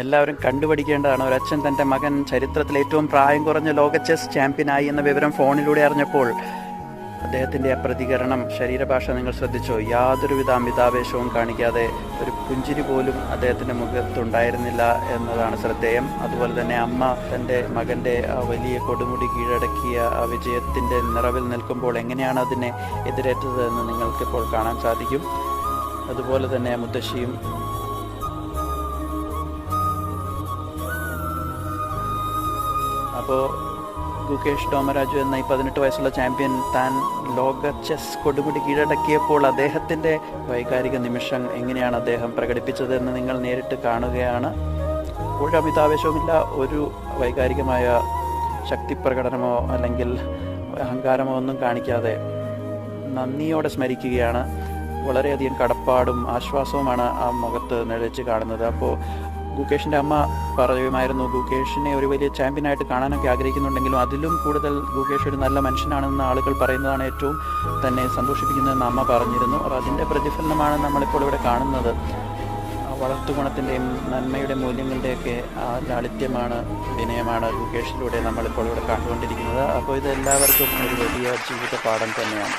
എല്ലാവരും കണ്ടുപഠിക്കേണ്ടതാണ്. ഒരച്ഛൻ തൻ്റെ മകൻ ചരിത്രത്തിൽ ഏറ്റവും പ്രായം കുറഞ്ഞ ലോക ചെസ് ചാമ്പ്യനായി എന്ന വിവരം ഫോണിലൂടെ അറിഞ്ഞപ്പോൾ അദ്ദേഹത്തിൻ്റെ ആ പ്രതികരണം, ശരീരഭാഷ നിങ്ങൾ ശ്രദ്ധിച്ചോ? യാതൊരുവിധ അമിതാവേശവും കാണിക്കാതെ ഒരു പുഞ്ചിരി പോലും അദ്ദേഹത്തിൻ്റെ മുഖത്തുണ്ടായിരുന്നില്ല എന്നതാണ് ശ്രദ്ധേയം. അതുപോലെ തന്നെ അമ്മ തൻ്റെ മകൻ്റെ ആ വലിയ കൊടുമുടി കീഴടക്കിയ ആ വിജയത്തിൻ്റെ നിറവിൽ നിൽക്കുമ്പോൾ എങ്ങനെയാണ് അതിനെ എതിരേറ്റത് എന്ന് നിങ്ങൾക്കിപ്പോൾ കാണാൻ സാധിക്കും. അതുപോലെ തന്നെ മുത്തശ്ശിയും അപ്പോൾ ഗുകേഷ് ഡോമരാജു എന്ന ഈ 18 വയസ്സുള്ള ചാമ്പ്യൻ താൻ ലോക ചെസ് കൊടുമുടി കീഴടക്കിയപ്പോൾ അദ്ദേഹത്തിൻ്റെ വൈകാരിക നിമിഷം എങ്ങനെയാണ് അദ്ദേഹം പ്രകടിപ്പിച്ചത് എന്ന് നിങ്ങൾ നേരിട്ട് കാണുകയാണ്. ഒരു അമിതാവേശവുമില്ല, ഒരു വൈകാരികമായ ശക്തിപ്രകടനമോ അല്ലെങ്കിൽ അഹങ്കാരമോ ഒന്നും കാണിക്കാതെ നന്ദിയോടെ സ്മരിക്കുകയാണ്. വളരെയധികം കടപ്പാടും ആശ്വാസവുമാണ് ആ മുഖത്ത് നിഴലിച്ച് കാണുന്നത്. അപ്പോൾ ഗുകേഷിൻ്റെ അമ്മ പറയുമായിരുന്നു, ഗുകേഷിനെ ഒരു വലിയ ചാമ്പ്യനായിട്ട് കാണാനൊക്കെ ആഗ്രഹിക്കുന്നുണ്ടെങ്കിലും അതിലും കൂടുതൽ ഗുകേഷ് ഒരു നല്ല മനുഷ്യനാണെന്ന് ആളുകൾ പറയുന്നതാണ് ഏറ്റവും തന്നെ സന്തോഷിപ്പിക്കുന്നതെന്ന് അമ്മ പറഞ്ഞിരുന്നു. അപ്പോൾ അതിൻ്റെ പ്രതിഫലനമാണ് നമ്മളിപ്പോൾ ഇവിടെ കാണുന്നത്. വളർത്തുഗുണത്തിൻ്റെയും നന്മയുടെ മൂല്യങ്ങളുടെയൊക്കെ ആ ലാളിത്യമാണ്, വിനയമാണ് ഗുകേഷിലൂടെ നമ്മളിപ്പോൾ ഇവിടെ കണ്ടുകൊണ്ടിരിക്കുന്നത്. അപ്പോൾ ഇത് എല്ലാവർക്കും ഒരു വലിയ ജീവിത പാഠം തന്നെയാണ്.